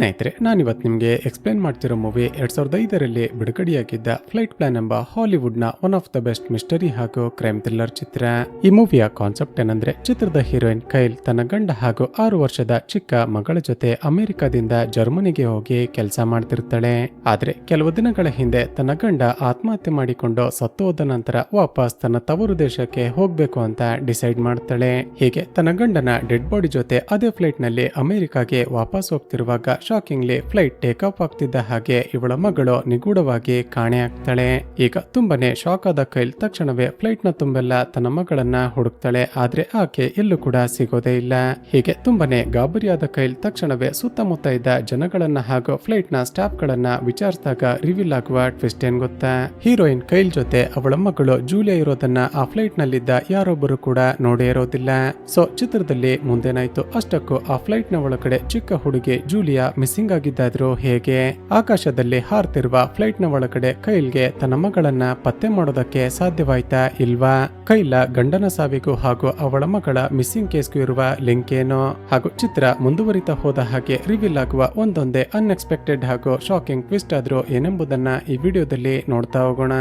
ಸ್ನೇಹಿತರೆ, ನಾನಿವತ್ತು ನಿಮಗೆ ಎಕ್ಸ್ಪ್ಲೇನ್ ಮಾಡ್ತಿರೋ ಮೂವಿ 2005ರಲ್ಲಿ ಬಿಡುಗಡೆಯಾಗಿದ್ದ ಫ್ಲೈಟ್ ಪ್ಲಾನ್ ಎಂಬ ಹಾಲಿವುಡ್ನ one of the best mystery ಹಾಗೂ ಕ್ರೈಮ್ ಥ್ರಿಲ್ಲರ್ ಚಿತ್ರ. ಈ ಮೂವಿಯ ಕಾನ್ಸೆಪ್ಟ್ ಏನಂದ್ರೆ, ಚಿತ್ರದ ಹೀರೋಯಿನ್ ಕೈಲ್ ತನ್ನ ಗಂಡ ಹಾಗೂ 6 ವರ್ಷದ ಚಿಕ್ಕ ಮಗಳ ಜೊತೆ ಅಮೆರಿಕದಿಂದ ಜರ್ಮನಿಗೆ ಹೋಗಿ ಕೆಲಸ ಮಾಡ್ತಿರ್ತಾಳೆ. ಆದ್ರೆ ಕೆಲವು ದಿನಗಳ ಹಿಂದೆ ತನ್ನ ಗಂಡ ಆತ್ಮಹತ್ಯೆ ಮಾಡಿಕೊಂಡು ಸತ್ತು ಹೋದ ನಂತರ ವಾಪಸ್ ತನ್ನ ತವರು ದೇಶಕ್ಕೆ ಹೋಗ್ಬೇಕು ಅಂತ ಡಿಸೈಡ್ ಮಾಡ್ತಾಳೆ. ಹೀಗೆ ತನ್ನ ಗಂಡನ ಡೆಡ್ ಬಾಡಿ ಜೊತೆ ಅದೇ ಫ್ಲೈಟ್ ನಲ್ಲಿ ಅಮೆರಿಕಾಗೆ ವಾಪಸ್ ಹೋಗ್ತಿರುವಾಗ ಶಾಕಿಂಗ್ಲಿ ಫ್ಲೈಟ್ ಟೇಕ್ ಆಫ್ ಆಗ್ತಿದ್ದ ಹಾಗೆ ಇವಳ ಮಗಳು ನಿಗೂಢವಾಗಿ ಕಾಣೆ ಆಗ್ತಾಳೆ. ಈಗ ತುಂಬಾನೇ ಶಾಕ್ ಆದ ಕೈಲ್ ತಕ್ಷಣವೇ ಫ್ಲೈಟ್ ನ ತುಂಬೆಲ್ಲ ತನ್ನ ಮಗಳನ್ನ ಹುಡುಕ್ತಾಳೆ. ಆದ್ರೆ ಆಕೆ ಎಲ್ಲೂ ಕೂಡ ಸಿಗೋದೇ ಇಲ್ಲ. ಹೀಗೆ ತುಂಬಾನೇ ಗಾಬರಿಯಾದ ಕೈಲ್ ತಕ್ಷಣವೇ ಸುತ್ತಮುತ್ತ ಇದ್ದ ಜನಗಳನ್ನ ಹಾಗೂ ಫ್ಲೈಟ್ ನ ಸ್ಟಾಫ್ ಗಳನ್ನ ವಿಚಾರಿಸಿದಾಗ ರಿವೀಲ್ ಆಗುವ ಟ್ವಿಸ್ಟ್ ಏನ್ ಗೊತ್ತಾ, ಹೀರೋಯಿನ್ ಕೈಲ್ ಜೊತೆ ಅವಳ ಮಗಳು ಜೂಲಿಯಾ ಇರೋದನ್ನ ಆ ಫ್ಲೈಟ್ ನಲ್ಲಿದ್ದ ಯಾರೊಬ್ಬರು ಕೂಡ ನೋಡೇ ಇರೋದಿಲ್ಲ. ಸೊ ಚಿತ್ರದಲ್ಲಿ ಮುಂದೇನಾಯ್ತು, ಅಷ್ಟಕ್ಕೂ ಆ ಫ್ಲೈಟ್ ನ ಒಳಗಡೆ ಚಿಕ್ಕ ಹುಡುಗಿ ಜೂಲಿಯಾ ಮಿಸ್ಸಿಂಗ್ ಆಗಿದ್ದಾದ್ರು ಹೇಗೆ? ಆಕಾಶದಲ್ಲಿ ಹಾರ್ತಿರುವ ಫ್ಲೈಟ್ ನ ಒಳಗಡೆ ಕೈಲ್ಗೆ ತನ್ನ ಮಗಳನ್ನ ಪತ್ತೆ ಮಾಡೋದಕ್ಕೆ ಸಾಧ್ಯವಾಯ್ತಾ ಇಲ್ವಾ? ಕೈಲ ಗಂಡನ ಸಾವಿಗೂ ಹಾಗೂ ಅವಳ ಮಗಳ ಮಿಸ್ಸಿಂಗ್ ಕೇಸ್ಗೂ ಇರುವ ಲಿಂಕ್ ಏನು? ಹಾಗೂ ಚಿತ್ರ ಮುಂದುವರಿತಾ ಹೋದ ಹಾಗೆ ರಿವೀಲ್ ಆಗುವ ಒಂದೊಂದೇ ಅನ್ಎಕ್ಸ್ಪೆಕ್ಟೆಡ್ ಹಾಗೂ ಶಾಕಿಂಗ್ ಟ್ವಿಸ್ಟ್ ಆದ್ರೂ ಏನೆಂಬುದನ್ನ ಈ ವಿಡಿಯೋದಲ್ಲಿ ನೋಡ್ತಾ ಹೋಗೋಣ.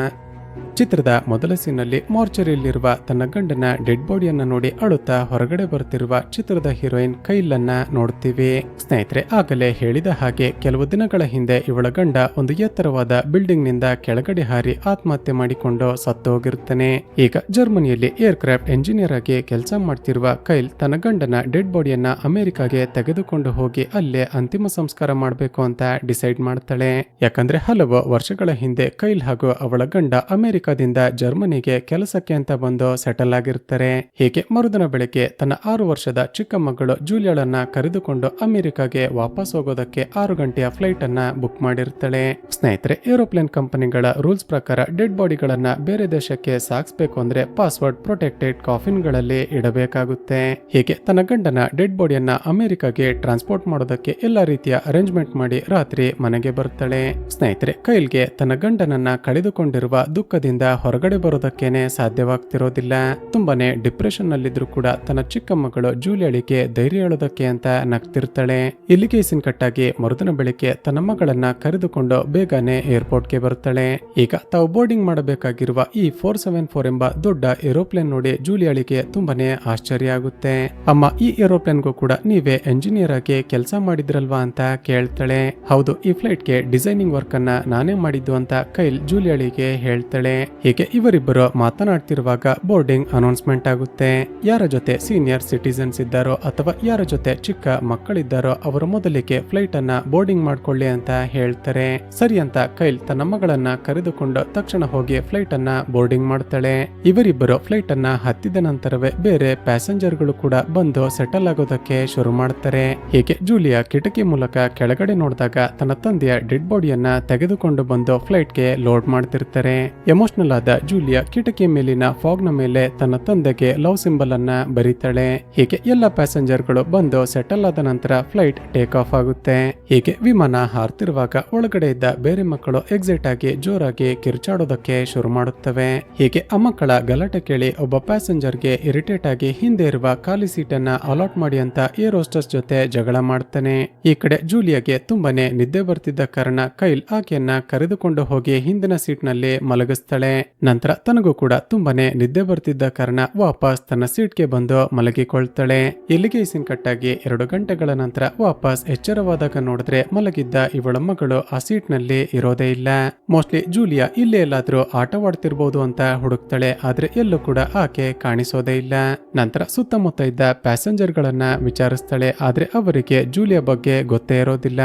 ಚಿತ್ರದ ಮೊದಲ ಸೀನಲ್ಲಿ ಮಾರ್ಚರಿಯಲ್ಲಿರುವ ತನ್ನ ಗಂಡನ ಡೆಡ್ ಬಾಡಿಯನ್ನ ನೋಡಿ ಅಳುತ್ತಾ ಹೊರಗಡೆ ಬರುತ್ತಿರುವ ಚಿತ್ರದ ಹೀರೋಯಿನ್ ಕೈಲನ್ನ ನೋಡ್ತೀವಿ. ಸ್ನೇಹಿತರೆ, ಆಗಲೇ ಹೇಳಿದ ಹಾಗೆ ಕೆಲವು ದಿನಗಳ ಹಿಂದೆ ಇವಳ ಗಂಡ ಒಂದು ಎತ್ತರವಾದ ಬಿಲ್ಡಿಂಗ್ ನಿಂದ ಕೆಳಗಡೆ ಹಾರಿ ಆತ್ಮಹತ್ಯೆ ಮಾಡಿಕೊಂಡು ಸತ್ತು ಹೋಗಿರುತ್ತಾನೆ. ಈಗ ಜರ್ಮನಿಯಲ್ಲಿ ಏರ್ ಕ್ರಾಫ್ಟ್ ಎಂಜಿನಿಯರ್ ಆಗಿ ಕೆಲಸ ಮಾಡ್ತಿರುವ ಕೈಲ್ ತನ್ನ ಗಂಡನ ಡೆಡ್ ಬಾಡಿಯನ್ನ ಅಮೆರಿಕಾಗೆ ತೆಗೆದುಕೊಂಡು ಹೋಗಿ ಅಲ್ಲೇ ಅಂತಿಮ ಸಂಸ್ಕಾರ ಮಾಡಬೇಕು ಅಂತ ಡಿಸೈಡ್ ಮಾಡ್ತಾಳೆ. ಯಾಕಂದ್ರೆ ಹಲವು ವರ್ಷಗಳ ಹಿಂದೆ ಕೈಲ್ ಹಾಗೂ ಅವಳ ಗಂಡ ಅಮೆರಿಕದಿಂದ ಜರ್ಮನಿಗೆ ಕೆಲಸಕ್ಕೆ ಅಂತ ಬಂದು ಸೆಟಲ್ ಆಗಿರ್ತಾರೆ. ಹೀಗೆ ಮರುದಿನ ಬೆಳಗ್ಗೆ ತನ್ನ 6 ವರ್ಷದ ಚಿಕ್ಕ ಮಗಳು ಜೂಲಿಯಾಳನ್ನ ಕರೆದುಕೊಂಡು ಅಮೆರಿಕಾಗೆ ವಾಪಸ್ ಹೋಗೋದಕ್ಕೆ 6 ಗಂಟೆಯ ಫ್ಲೈಟ್ ಅನ್ನ ಬುಕ್ ಮಾಡಿರ್ತಾಳೆ. ಸ್ನೇಹಿತರೆ, ಏರೋಪ್ಲೇನ್ ಕಂಪನಿಗಳ ರೂಲ್ಸ್ ಪ್ರಕಾರ ಡೆಡ್ ಬಾಡಿಗಳನ್ನ ಬೇರೆ ದೇಶಕ್ಕೆ ಸಾಗಿಸಬೇಕು ಅಂದ್ರೆ ಪಾಸ್ವರ್ಡ್ ಪ್ರೊಟೆಕ್ಟೆಡ್ ಕಾಫಿನ್ ಗಳಲ್ಲಿ ಇಡಬೇಕಾಗುತ್ತೆ. ಹೀಗೆ ತನ್ನ ಗಂಡನ ಡೆಡ್ ಬಾಡಿಯನ್ನ ಅಮೆರಿಕಾಗೆ ಟ್ರಾನ್ಸ್ಪೋರ್ಟ್ ಮಾಡೋದಕ್ಕೆ ಎಲ್ಲಾ ರೀತಿಯ ಅರೇಂಜ್ಮೆಂಟ್ ಮಾಡಿ ರಾತ್ರಿ ಮನೆಗೆ ಬರ್ತಾಳೆ. ಸ್ನೇಹಿತರೆ, ಕೈಲ್ಗೆ ತನ್ನ ಗಂಡನನ್ನ ಕಳೆದುಕೊಂಡಿರುವ ದುಃಖದಿಂದ ಹೊರಗಡೆ ಬರೋದಕ್ಕೇನೆ ಸಾಧ್ಯವಾಗ್ತಿರೋದಿಲ್ಲ. ತುಂಬಾನೇ ಡಿಪ್ರೆಷನ್ ನಲ್ಲಿದ್ರು ಕೂಡ ತನ್ನ ಚಿಕ್ಕ ಮಗಳು ಜೂಲಿಯಾಳಿಗೆ ಧೈರ್ಯ ಹೇಳೋದಕ್ಕೆ ಅಂತ ನಗ್ತಿರ್ತಾಳೆ. ಇಲ್ಲಿಗೆ ಸೀನ್ ಕಟ್ಟಾಗಿ ಮರುದಿನ ಬೆಳಿಗ್ಗೆ ತನ್ನ ಮಗಳನ್ನ ಕರೆದುಕೊಂಡು ಬೇಗನೆ ಏರ್ಪೋರ್ಟ್ಗೆ ಬರ್ತಾಳೆ. ಈಗ ತಾವು ಬೋರ್ಡಿಂಗ್ ಮಾಡಬೇಕಾಗಿರುವ ಈ 474 ಎಂಬ ದೊಡ್ಡ ಏರೋಪ್ಲೇನ್ ನೋಡಿ ಜೂಲಿಯಾಳಿಗೆ ತುಂಬಾನೇ ಆಶ್ಚರ್ಯ ಆಗುತ್ತೆ. ಅಮ್ಮ, ಈ ಏರೋಪ್ಲೇನ್ಗೂ ಕೂಡ ನೀವೇ ಎಂಜಿನಿಯರ್ ಆಗಿ ಕೆಲಸ ಮಾಡಿದ್ರಲ್ವಾ ಅಂತ ಕೇಳ್ತಾಳೆ. ಹೌದು, ಈ ಫ್ಲೈಟ್ಗೆ ಡಿಸೈನಿಂಗ್ ವರ್ಕ್ ಅನ್ನ ನಾನೇ ಮಾಡಿದ್ದು ಅಂತ ಕೈಲ್ ಜೂಲಿಯಾಳಿಗೆ ಹೇಳ್ತಾಳೆ. ಹೀಗೆ ಇವರಿಬ್ಬರು ಮಾತನಾಡ್ತಿರುವಾಗ ಬೋರ್ಡಿಂಗ್ ಅನೌನ್ಸ್ಮೆಂಟ್ ಆಗುತ್ತೆ. ಯಾರ ಜೊತೆ ಸೀನಿಯರ್ ಸಿಟಿಸನ್ಸ್ ಇದ್ದಾರೋ ಅಥವಾ ಯಾರ ಜೊತೆ ಚಿಕ್ಕ ಮಕ್ಕಳಿದ್ದಾರೋ ಅವರು ಮೊದಲಿಗೆ ಫ್ಲೈಟ್ ಅನ್ನ ಬೋರ್ಡಿಂಗ್ ಮಾಡ್ಕೊಳ್ಳಿ ಅಂತ ಹೇಳ್ತಾರೆ. ಸರಿ ಅಂತ ಕೈಲ್ ತನ್ನ ಮಗಳನ್ನ ಕರೆದುಕೊಂಡು ತಕ್ಷಣ ಹೋಗಿ ಫ್ಲೈಟ್ ಅನ್ನ ಬೋರ್ಡಿಂಗ್ ಮಾಡ್ತಾಳೆ. ಇವರಿಬ್ಬರು ಫ್ಲೈಟ್ ಅನ್ನ ಹತ್ತಿದ ನಂತರವೇ ಬೇರೆ ಪ್ಯಾಸೆಂಜರ್ಗಳು ಕೂಡ ಬಂದು ಸೆಟಲ್ ಆಗೋದಕ್ಕೆ ಶುರು ಮಾಡ್ತಾರೆ. ಹೀಗೆ ಜೂಲಿಯಾ ಕಿಟಕಿ ಮೂಲಕ ಕೆಳಗಡೆ ನೋಡಿದಾಗ ತನ್ನ ತಂದೆಯ ಡೆಡ್ ಬಾಡಿಯನ್ನ ತೆಗೆದುಕೊಂಡು ಬಂದು ಫ್ಲೈಟ್ಗೆ ಲೋಡ್ ಮಾಡ್ತಿರ್ತಾರೆ. ಎಮೋಷನಲ್ ಆದ ಜೂಲಿಯಾ ಕಿಟಕಿ ಮೇಲಿನ ಫಾಗ್ ನ ಮೇಲೆ ತನ್ನ ತಂದೆಗೆ ಲವ್ ಸಿಂಬಲ್ ಅನ್ನ ಬರೀತಾಳೆ. ಹೀಗೆ ಎಲ್ಲ ಪ್ಯಾಸೆಂಜರ್ ಗಳು ಬಂದು ಸೆಟಲ್ ಆದ ನಂತರ ಫ್ಲೈಟ್ ಟೇಕ್ ಆಫ್ ಆಗುತ್ತೆ. ಹೀಗೆ ವಿಮಾನ ಹಾರ್ತಿರುವಾಗ ಒಳಗಡೆ ಇದ್ದ ಬೇರೆ ಮಕ್ಕಳು ಎಕ್ಸೈಟ್ ಆಗಿ ಜೋರಾಗಿ ಕಿರ್ಚಾಡೋದಕ್ಕೆ ಶುರು ಮಾಡುತ್ತವೆ. ಹೀಗೆ ಆ ಮಕ್ಕಳ ಗಲಾಟೆ ಕೇಳಿ ಒಬ್ಬ ಪ್ಯಾಸೆಂಜರ್ಗೆ ಇರಿಟೇಟ್ ಆಗಿ ಹಿಂದೆ ಇರುವ ಖಾಲಿ ಸೀಟ್ ಅನ್ನ ಅಲಾಟ್ ಮಾಡಿ ಅಂತ ಏರ್ ಹೋಸ್ಟೆಸ್ ಜೊತೆ ಜಗಳ ಮಾಡ್ತಾನೆ. ಈ ಕಡೆ ಜೂಲಿಯಾಗೆ ತುಂಬಾನೇ ನಿದ್ದೆ ಬರ್ತಿದ್ದ ಕಾರಣ ಕೈಲ್ ಆಕೆಯನ್ನ ಕರೆದುಕೊಂಡು ಹೋಗಿ ಹಿಂದಿನ ಸೀಟ್ ನಲ್ಲಿ ಮಲಗಿಸ್ತಾಳೆ. ನಂತರ ತನಗೂ ಕೂಡ ತುಂಬಾನೇ ನಿದ್ದೆ ಬರ್ತಿದ್ದ ಕಾರಣ ವಾಪಸ್ ತನ್ನ ಸೀಟ್ಗೆ ಬಂದು ಮಲಗಿಕೊಳ್ತಾಳೆ. ಇಲ್ಲಿಗೆ ಸೀನ್ ಕಟ್ಟಾಗಿ 2 ಗಂಟೆಗಳ ನಂತರ ವಾಪಸ್ ಎಚ್ಚರವಾದಾಗ ನೋಡಿದ್ರೆ ಮಲಗಿದ್ದ ಇವಳ ಮಗಳು ಆ ಸೀಟ್ ನಲ್ಲಿ ಇರೋದೇ ಇಲ್ಲ. ಮೋಸ್ಟ್ಲಿ ಜೂಲಿಯಾ ಇಲ್ಲೇ ಎಲ್ಲಾದ್ರೂ ಆಟವಾಡ್ತಿರ್ಬೋದು ಅಂತ ಹುಡುಕ್ತಾಳೆ. ಆದ್ರೆ ಎಲ್ಲೂ ಕೂಡ ಆಕೆ ಕಾಣಿಸೋದೇ ಇಲ್ಲ. ನಂತರ ಸುತ್ತಮುತ್ತ ಇದ್ದ ಪ್ಯಾಸೆಂಜರ್ ಗಳನ್ನ ವಿಚಾರಿಸ್ತಾಳೆ. ಆದ್ರೆ ಅವರಿಗೆ ಜೂಲಿಯಾ ಬಗ್ಗೆ ಗೊತ್ತೇ ಇರೋದಿಲ್ಲ.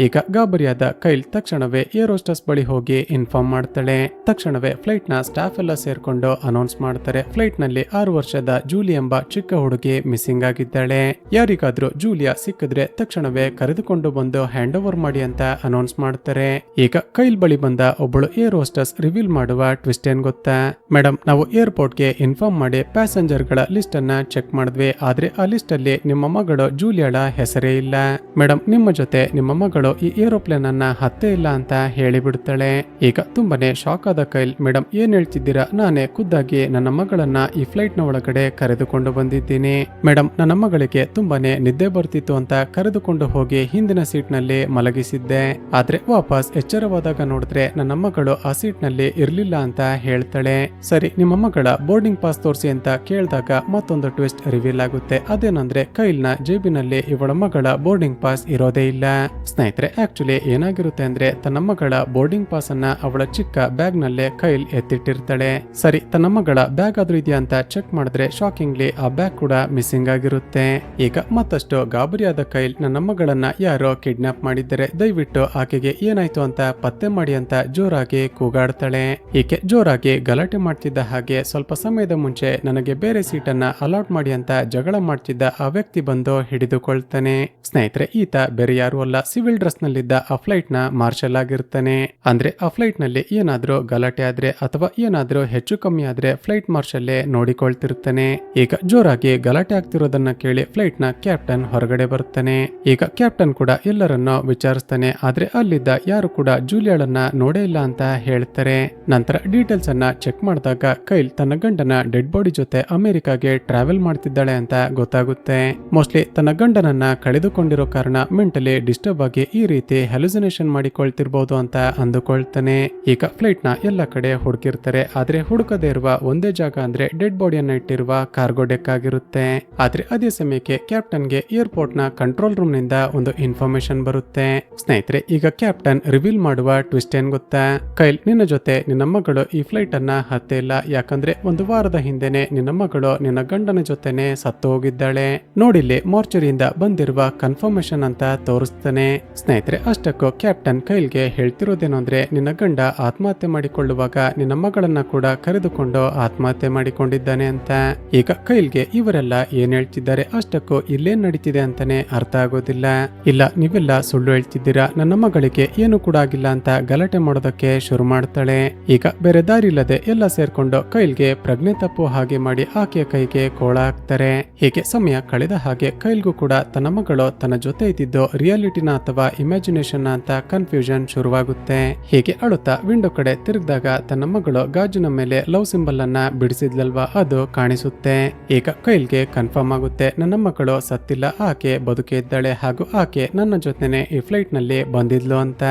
ಈಗ ಗಾಬರಿಯಾದ ಕೈಲ್ ತಕ್ಷಣವೇ ಏರ್ ಹೋಸ್ಟೆಸ್ ಬಳಿ ಹೋಗಿ ಇನ್ಫಾರ್ಮ್ ಮಾಡ್ತಾಳೆ. ತಕ್ಷಣವೇ ಫ್ಲೈಟ್ ನ ಸ್ಟಾಫ್ ಎಲ್ಲ ಸೇರ್ಕೊಂಡು ಅನೌನ್ಸ್ ಮಾಡ್ತಾರೆ, ಫ್ಲೈಟ್ ನಲ್ಲಿ 6 ವರ್ಷದ ಜೂಲಿ ಎಂಬ ಚಿಕ್ಕ ಹುಡುಗಿ ಮಿಸ್ಸಿಂಗ್ ಆಗಿದ್ದಾಳೆ. ಯಾರಿಗಾದ್ರೂ ಜೂಲಿಯಾ ಸಿಕ್ಕಿದ್ರೆ ತಕ್ಷಣವೇ ಕರೆದುಕೊಂಡು ಬಂದು ಹ್ಯಾಂಡ್ ಓವರ್ ಮಾಡಿ ಅಂತ ಅನೌನ್ಸ್ ಮಾಡ್ತಾರೆ. ಈಗ ಕೈಲ್ ಬಳಿ ಬಂದ ಒಬ್ಬಳು ಏರ್ ಹೋಸ್ಟೆಸ್ ರಿವೀಲ್ ಮಾಡುವ ಟ್ವಿಸ್ಟ್ ಏನ್ ಗೊತ್ತಾ, ಮೇಡಮ್, ನಾವು ಏರ್ಪೋರ್ಟ್ಗೆ ಇನ್ಫಾರ್ಮ್ ಮಾಡಿ ಪ್ಯಾಸೆಂಜರ್ ಗಳ ಲಿಸ್ಟ್ ಅನ್ನ ಚೆಕ್ ಮಾಡಿದ್ವಿ. ಆದ್ರೆ ಆ ಲಿಸ್ಟ್ ಅಲ್ಲಿ ನಿಮ್ಮ ಮಗಳು ಜೂಲಿಯಾಳ ಹೆಸರೇ ಇಲ್ಲ. ಮೇಡಮ್, ನಿಮ್ಮ ಜೊತೆ ನಿಮ್ಮ ಮಗಳು ಮಗಳು ಈ ಏರೋಪ್ಲೇನ್ ಅನ್ನ ಹತ್ತೇ ಇಲ್ಲ ಅಂತ ಹೇಳಿಬಿಡ್ತಾಳೆ. ಈಗ ತುಂಬಾನೇ ಶಾಕ್ ಆದ ಕೈಲ್, ಮೇಡಮ್ ಏನ್ ಹೇಳ್ತಿದ್ದೀರಾ, ನಾನೇ ಖುದ್ದಾಗಿ ನನ್ನ ಮಗಳನ್ನ ಈ ಫ್ಲೈಟ್ ನ ಒಳಗಡೆ ಕರೆದುಕೊಂಡು ಬಂದಿದ್ದೀನಿ ಮೇಡಮ್. ನನ್ನ ಮಗಳಿಗೆ ತುಂಬಾನೇ ನಿದ್ದೆ ಬರ್ತಿತ್ತು ಅಂತ ಕರೆದುಕೊಂಡು ಹೋಗಿ ಹಿಂದಿನ ಸೀಟ್ ನಲ್ಲಿ ಮಲಗಿಸಿದ್ದೆ. ಆದ್ರೆ ವಾಪಸ್ ಎಚ್ಚರವಾದಾಗ ನೋಡಿದ್ರೆ ನನ್ನ ಮಗಳು ಆ ಸೀಟ್ ನಲ್ಲಿ ಇರ್ಲಿಲ್ಲ ಅಂತ ಹೇಳ್ತಾಳೆ. ಸರಿ, ನಿಮ್ಮ ಮಗಳ ಬೋರ್ಡಿಂಗ್ ಪಾಸ್ ತೋರಿಸಿ ಅಂತ ಕೇಳಿದಾಗ ಮತ್ತೊಂದು ಟ್ವಿಸ್ಟ್ ರಿವೀಲ್ ಆಗುತ್ತೆ. ಅದೇನಂದ್ರೆ ಕೈಲ್ ನ ಜೇಬಿನಲ್ಲಿ ಇವಳ ಮಗಳ ಬೋರ್ಡಿಂಗ್ ಪಾಸ್ ಇರೋದೇ ಇಲ್ಲ. ಸ್ನೇಹಿತರೆ, ಆಕ್ಚುಲಿ ಏನಾಗಿರುತ್ತೆ ಅಂದ್ರೆ ತನ್ನ ಮಗಳ ಬೋರ್ಡಿಂಗ್ ಪಾಸ್ ಅನ್ನ ಅವಳ ಚಿಕ್ಕ ಬ್ಯಾಗ್ ನಲ್ಲೇ ಕೈಲ್ ಎತ್ತಿಟ್ಟಿರ್ತಾಳೆ. ಸರಿ, ತನ್ನ ಮಗಳ ಬ್ಯಾಗ್ ಆದ್ರೂ ಇದೆಯಾ ಅಂತ ಚೆಕ್ ಮಾಡಿದ್ರೆ ಶಾಕಿಂಗ್ಲಿ ಆ ಬ್ಯಾಗ್ ಕೂಡ ಮಿಸ್ಸಿಂಗ್ ಆಗಿರುತ್ತೆ. ಈಗ ಮತ್ತಷ್ಟು ಗಾಬರಿಯಾದ ಕೈಲ್, ನನ್ನ ಮಗಳನ್ನ ಯಾರೋ ಕಿಡ್ನಾಪ್ ಮಾಡಿದ್ದಾರೆ, ದಯವಿಟ್ಟು ಆಕೆಗೆ ಏನಾಯ್ತು ಅಂತ ಪತ್ತೆ ಮಾಡಿ ಅಂತ ಜೋರಾಗಿ ಕೂಗಾಡ್ತಾಳೆ. ಈಕೆ ಜೋರಾಗಿ ಗಲಾಟೆ ಮಾಡ್ತಿದ್ದ ಹಾಗೆ ಸ್ವಲ್ಪ ಸಮಯದ ಮುಂಚೆ ನನಗೆ ಬೇರೆ ಸೀಟನ್ನ ಅಲಾಟ್ ಮಾಡಿ ಅಂತ ಜಗಳ ಮಾಡ್ತಿದ್ದ ಆ ವ್ಯಕ್ತಿ ಬಂದು ಹಿಡಿದುಕೊಳ್ತಾನೆ. ಸ್ನೇಹಿತರೆ, ಈತ ಬೇರೆ ಯಾರು ಅಲ್ಲ, ಸಿವಿಲ್ ಡ್ರೆಸ್ ನಲ್ಲಿದ್ದ ಆ ಫ್ಲೈಟ್ ನ ಮಾರ್ಷಲ್ ಆಗಿರ್ತಾನೆ. ಅಂದ್ರೆ ಆ ಫ್ಲೈಟ್ ನಲ್ಲಿ ಏನಾದ್ರೂ ಗಲಾಟೆ ಆದ್ರೆ ಅಥವಾ ಏನಾದ್ರೂ ಹೆಚ್ಚು ಕಮ್ಮಿ ಆದ್ರೆ ಫ್ಲೈಟ್ ಮಾರ್ಷಲ್ಲೇ ನೋಡಿಕೊಳ್ತಿರ್ತಾನೆ. ಈಗ ಜೋರಾಗಿ ಗಲಾಟೆ ಆಗ್ತಿರೋದನ್ನ ಕೇಳಿ ಫ್ಲೈಟ್ ನ ಕ್ಯಾಪ್ಟನ್ ಹೊರಗಡೆ ಬರ್ತಾನೆ. ಈಗ ಕ್ಯಾಪ್ಟನ್ ಕೂಡ ಎಲ್ಲರನ್ನು ವಿಚಾರಿಸ್ತಾನೆ. ಆದ್ರೆ ಅಲ್ಲಿದ್ದ ಯಾರು ಕೂಡ ಜೂಲಿಯಾಳನ್ನ ನೋಡೇ ಇಲ್ಲ ಅಂತ ಹೇಳ್ತಾರೆ. ನಂತರ ಡೀಟೇಲ್ಸ್ ಅನ್ನ ಚೆಕ್ ಮಾಡಿದಾಗ ಕೈಲ್ ತನ್ನ ಗಂಡನ ಡೆಡ್ ಬಾಡಿ ಜೊತೆ ಅಮೆರಿಕಾಗೆ ಟ್ರಾವೆಲ್ ಮಾಡ್ತಿದ್ದಾಳೆ ಅಂತ ಗೊತ್ತಾಗುತ್ತೆ. ಮೋಸ್ಟ್ಲಿ ತನ್ನ ಗಂಡನನ್ನ ಕಳೆದುಕೊಂಡಿರೋ ಕಾರಣ ಮೆಂಟಲಿ ಡಿಸ್ಟರ್ಬ್ ಆಗಿ ಈ ರೀತಿ ಹ್ಯಾಲುಸಿನೇಷನ್ ಮಾಡಿಕೊಳ್ತಿರ್ಬೋದು ಅಂತ ಅಂದುಕೊಳ್ತಾನೆ. ಈಗ ಫ್ಲೈಟ್ ನ ಎಲ್ಲ ಕಡೆ ಹುಡುಕಿರ್ತಾರೆ. ಆದ್ರೆ ಹುಡುಕದೇ ಇರುವ ಒಂದೇ ಜಾಗ ಅಂದ್ರೆ ಡೆಡ್ ಬಾಡಿಯನ್ನ ಇಟ್ಟಿರುವ ಕಾರ್ಗೋ ಡೆಕ್ ಆಗಿರುತ್ತೆ. ಆದ್ರೆ ಅದೇ ಸಮಯಕ್ಕೆ ಕ್ಯಾಪ್ಟನ್ಗೆ ಏರ್ಪೋರ್ಟ್ ನ ಕಂಟ್ರೋಲ್ ರೂಮ್ ನಿಂದ ಒಂದು ಇನ್ಫಾರ್ಮೇಶನ್ ಬರುತ್ತೆ. ಸ್ನೇಹಿತರೆ, ಈಗ ಕ್ಯಾಪ್ಟನ್ ರಿವೀಲ್ ಮಾಡುವ ಟ್ವಿಸ್ಟ್ ಏನ್ ಗೊತ್ತಾ? ಕೈಲ್, ನಿನ್ನ ಜೊತೆ ನಿನ್ನ ಮಗಳು ಈ ಫ್ಲೈಟ್ ಅನ್ನ ಹತ್ತೇ ಇಲ್ಲ, ಯಾಕಂದ್ರೆ ಒಂದು ವಾರದ ಹಿಂದೆನೆ ನಿನ್ನ ಮಗಳು ನಿನ್ನ ಗಂಡನ ಜೊತೆನೆ ಸತ್ತು ಹೋಗಿದ್ದಾಳೆ. ನೋಡಿಲ್ಲಿ ಮಾರ್ಚರಿಯಿಂದ ಬಂದಿರುವ ಕನ್ಫರ್ಮೇಶನ್ ಅಂತ ತೋರಿಸ್ತಾನೆ. ಸ್ನೇಹಿತರೆ, ಅಷ್ಟಕ್ಕೂ ಕ್ಯಾಪ್ಟನ್ ಕೈಲ್ಗೆ ಹೇಳ್ತಿರೋದೇನು ಅಂದ್ರೆ ನಿನ್ನ ಗಂಡ ಆತ್ಮಹತ್ಯೆ ಮಾಡಿಕೊಳ್ಳುವಾಗ ನಿನ್ನ ಮಗಳನ್ನ ಕೂಡ ಕರೆದುಕೊಂಡು ಆತ್ಮಹತ್ಯೆ ಮಾಡಿಕೊಂಡಿದ್ದಾನೆ ಅಂತ. ಈಗ ಕೈಲ್ಗೆ ಇವರೆಲ್ಲ ಏನ್ ಹೇಳ್ತಿದ್ದಾರೆ, ಅಷ್ಟಕ್ಕೂ ಇಲ್ಲೇನ್ ನಡೀತಿದೆ ಅಂತಾನೆ ಅರ್ಥ ಆಗೋದಿಲ್ಲ. ಇಲ್ಲ, ನೀವೆಲ್ಲ ಸುಳ್ಳು ಹೇಳ್ತಿದ್ದೀರಾ, ನನ್ನ ಮಗಳಿಗೆ ಏನು ಕೂಡ ಆಗಿಲ್ಲ ಅಂತ ಗಲಾಟೆ ಮಾಡೋದಕ್ಕೆ ಶುರು ಮಾಡ್ತಾಳೆ. ಈಗ ಬೇರೆ ದಾರಿ ಇಲ್ಲದೆ ಎಲ್ಲ ಸೇರ್ಕೊಂಡು ಕೈಲ್ಗೆ ಪ್ರಜ್ಞೆ ತಪ್ಪು ಹಾಗೆ ಮಾಡಿ ಆಕೆಯ ಕೈಗೆ ಕೋಳ ಹಾಕ್ತಾರೆ. ಹೀಗೆ ಸಮಯ ಕಳೆದ ಹಾಗೆ ಕೈಲ್ಗೂ ಕೂಡ ತನ್ನ ಮಗಳು ತನ್ನ ಜೊತೆ ಇದ್ದಿದ್ದು ರಿಯಾಲಿಟಿನ ಅಥವಾ ಇಮ್ಯಾಜಿನೇಷನ್ ಅಂತ ಕನ್ಫ್ಯೂಷನ್ ಶುರುವಾಗುತ್ತೆ. ಹೀಗೆ ಅಳುತ್ತಾ ವಿಂಡೋ ಕಡೆ ತಿರುಗಿದಾಗ ತನ್ನ ಮಗಳು ಗಾಜಿನ ಮೇಲೆ ಲವ್ ಸಿಂಬಲ್ ಅನ್ನ ಬಿಡಿಸಿದ್ಲಲ್ವಾ, ಅದು ಕಾಣಿಸುತ್ತೆ. ಈಗ ಕೈಲ್ಗೆ ಕನ್ಫರ್ಮ್ ಆಗುತ್ತೆ, ನನ್ನ ಮಗಳು ಸತ್ತಿಲ್ಲ, ಆಕೆ ಬದುಕೇ ಇದ್ದಾಳೆ ಹಾಗೂ ಆಕೆ ನನ್ನ ಜೊತೆನೆ ಈ ಫ್ಲೈಟ್ ನಲ್ಲಿ ಬಂದಿದ್ಲು ಅಂತ.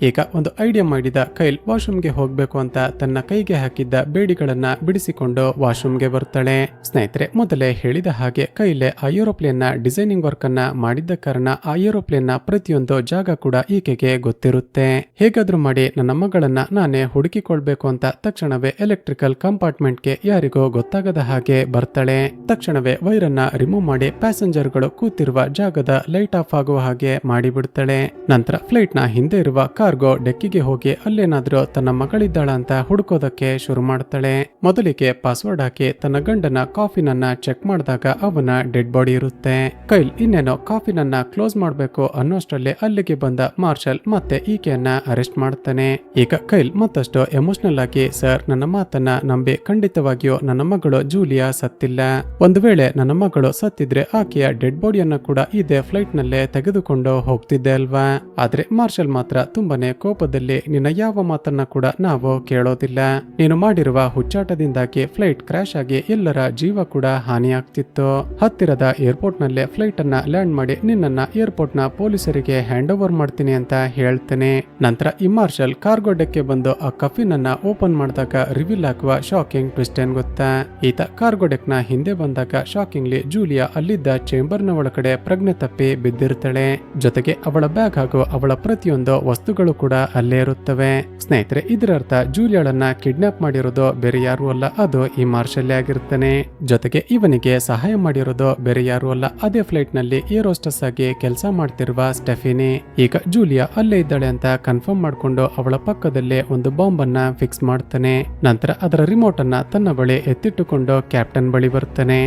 ಈಗ ಒಂದು ಐಡಿಯಾ ಮಾಡಿದ ಕೈಲ್ ವಾಶ್ರೂಮ್ಗೆ ಹೋಗ್ಬೇಕು ಅಂತ ತನ್ನ ಕೈಗೆ ಹಾಕಿದ್ದ ಬೇಡಿಗಳನ್ನ ಬಿಡಿಸಿಕೊಂಡು ವಾಶ್ರೂಮ್ಗೆ ಬರ್ತಾಳೆ. ಸ್ನೇಹಿತರೆ, ಮೊದಲೇ ಹೇಳಿದ ಹಾಗೆ ಕೈಲೆ ಆ ಏರೋಪ್ಲೇನ್ ನ ಡಿಸೈನಿಂಗ್ ವರ್ಕ್ ಅನ್ನ ಮಾಡಿದ್ದ ಕಾರಣ ಆ ಏರೋಪ್ಲೇನ್ ನ ಪ್ರತಿಯೊಂದು ಜಾಗ ಕೂಡ ಈಕೆಗೆ ಗೊತ್ತಿರುತ್ತೆ. ಹೇಗಾದ್ರೂ ಮಾಡಿ ನನ್ನ ಮಗಳನ್ನ ನಾನೇ ಹುಡುಕಿಕೊಳ್ಬೇಕು ಅಂತ ತಕ್ಷಣವೇ ಎಲೆಕ್ಟ್ರಿಕಲ್ ಕಂಪಾರ್ಟ್ಮೆಂಟ್ಗೆ ಯಾರಿಗೂ ಗೊತ್ತಾಗದ ಹಾಗೆ ಬರ್ತಾಳೆ. ತಕ್ಷಣವೇ ವೈರನ್ನ ರಿಮೂವ್ ಮಾಡಿ ಪ್ಯಾಸೆಂಜರ್ ಗಳು ಕೂತಿರುವ ಜಾಗದ ಲೈಟ್ ಆಫ್ ಆಗುವ ಹಾಗೆ ಮಾಡಿಬಿಡ್ತಾಳೆ. ನಂತರ ಫ್ಲೈಟ್ ನ ಹಿಂದೆ ಇರುವ ಕಾರ್ಗೋ ಡೆಕ್ಕಿಗೆ ಹೋಗಿ ಅಲ್ಲೇನಾದ್ರೂ ತನ್ನ ಮಗಳಿದ್ದಾಳ ಅಂತ ಹುಡುಕೋದಕ್ಕೆ ಶುರು ಮಾಡ್ತಾಳೆ. ಮೊದಲಿಗೆ ಪಾಸ್ವರ್ಡ್ ಹಾಕಿ ತನ್ನ ಗಂಡನ ಕಾಫಿನನ್ನ ಚೆಕ್ ಮಾಡಿದಾಗ ಅವನ ಡೆಡ್ ಬಾಡಿ ಇರುತ್ತೆ. ಕೈಲ್ ಇನ್ನೇನೋ ಕಾಫಿನನ್ನ ಕ್ಲೋಸ್ ಮಾಡಬೇಕು ಅನ್ನೋಷ್ಟರಲ್ಲಿ ಅಲ್ಲಿಗೆ ಬಂದ ಮಾರ್ಷಲ್ ಮತ್ತೆ ಈಕೆಯನ್ನ ಅರೆಸ್ಟ್ ಮಾಡ್ತಾನೆ. ಈಗ ಕೈಲ್ ಮತ್ತಷ್ಟು ಎಮೋಷನಲ್ ಆಗಿ, ಸರ್, ನನ್ನ ಮಾತನ್ನ ನಂಬಿ, ಖಂಡಿತವಾಗಿಯೂ ನನ್ನ ಮಗಳು ಜೂಲಿಯಾ ಸತ್ತಿಲ್ಲ. ಒಂದು ವೇಳೆ ನನ್ನ ಮಗಳು ಸತ್ತಿದ್ರೆ ಆಕೆಯ ಡೆಡ್ ಬಾಡಿಯನ್ನ ಕೂಡ ಇದೇ ಫ್ಲೈಟ್ ನಲ್ಲೇ ತೆಗೆದುಕೊಂಡು ಹೋಗ್ತಿದ್ದೆ ಅಲ್ವಾ? ಆದ್ರೆ ಮಾರ್ಷಲ್ ಮಾತ್ರ ತುಂಬಾನೇ ಕೋಪದಲ್ಲಿ, ನಿನ್ನ ಯಾವ ಮಾತನ್ನ ಕೂಡ ನಾವು ಕೇಳೋದಿಲ್ಲ, ನೀನು ಮಾಡಿರುವ ಹುಚ್ಚಾಟದಿಂದಾಗಿ ಫ್ಲೈಟ್ ಕ್ರಾಶ್ ಆಗಿ ಎಲ್ಲರ ಜೀವ ಕೂಡ ಹಾನಿಯಾಗ್ತಿತ್ತು. ಹತ್ತಿರದ ಏರ್ಪೋರ್ಟ್ ನಲ್ಲೇ ಫ್ಲೈಟ್ ಅನ್ನ ಲ್ಯಾಂಡ್ ಮಾಡಿ ನಿನ್ನನ್ನ ಏರ್ಪೋರ್ಟ್ ನ ಪೊಲೀಸರಿಗೆ ಹ್ಯಾಂಡ್ ಓವರ್ ಮಾಡ್ತೀನಿ ಅಂತ ಹೇಳ್ತೇನೆ. ನಂತರ ಈ ಮಾರ್ಷಲ್ ಕಾರ್ಗೋ ಡೆಕ್ಗೆ ಬಂದು ಆ ಕಫಿನನ್ನ ಓಪನ್ ಮಾಡಿದಾಗ ರಿವೀಲ್ ಆಗುವ ಶಾಕಿಂಗ್ ಟ್ವಿಸ್ಟ್ ಏನ್ ಗೊತ್ತಾ? ಈತ ಕಾರ್ಗೋ ಡೆಕ್ ನ ಹಿಂದೆ ಬಂದಾಗ ಶಾಕಿಂಗ್ಲಿ ಜೂಲಿಯಾ ಅಲ್ಲಿದ್ದ ಚೇಂಬರ್ ನ ಒಳಗಡೆ ಪ್ರಜ್ಞೆ ತಪ್ಪಿ ಬಿದ್ದಿರ್ತಾಳೆ. ಜೊತೆಗೆ ಅವಳ ಬ್ಯಾಗ್ ಹಾಗೂ ಅವಳ ಪ್ರತಿಯೊಂದು ವಸ್ತುಗಳು ಕೂಡ ಅಲ್ಲೇ ಇರುತ್ತವೆ. ಸ್ನೇಹಿತರೆ, ಇದರರ್ಥ ಜೂಲಿಯಾಳನ್ನ ಕಿಡ್ನಾಪ್ ಮಾಡಿರೋದು ಬೇರೆ ಯಾರು ಅಲ್ಲ, ಅದು ಈ ಮಾರ್ಷಲ್ ಆಗಿರ್ತಾನೆ. ಜೊತೆಗೆ ಇವನಿಗೆ ಸಹಾಯ ಮಾಡಿರೋದು ಬೇರೆ ಯಾರು ಅಲ್ಲ, ಅದೇ ಫ್ಲೈಟ್ ನಲ್ಲಿ ಏರ್ ಹೋಸ್ಟೆಸ್ ಆಗಿ ಕೆಲಸ ಮಾಡ್ತಿರುವ ಸ್ಟೆಫಿನಿ. ಈಗ ಜೂಲಿಯಾ ಅಲ್ಲೇ ಇದ್ದಾಳೆ ಅಂತ ಕನ್ಫರ್ಮ್ ಮಾಡ್ಕೊಂಡು ಅವಳ ಪಕ್ಕದಲ್ಲೇ ಒಂದು ಬಾಂಬ್ ಅನ್ನ ಫಿಕ್ಸ್ ಮಾಡ್ತಾನೆ. ನಂತರ ಅದರ ರಿಮೋಟ್ ಅನ್ನ ತನ್ನ ಬಳಿ ಎತ್ತಿಟ್ಟುಕೊಂಡು ಕ್ಯಾಪ್ಟನ್ ಬಳಿ ಬರ್ತಾನೆ.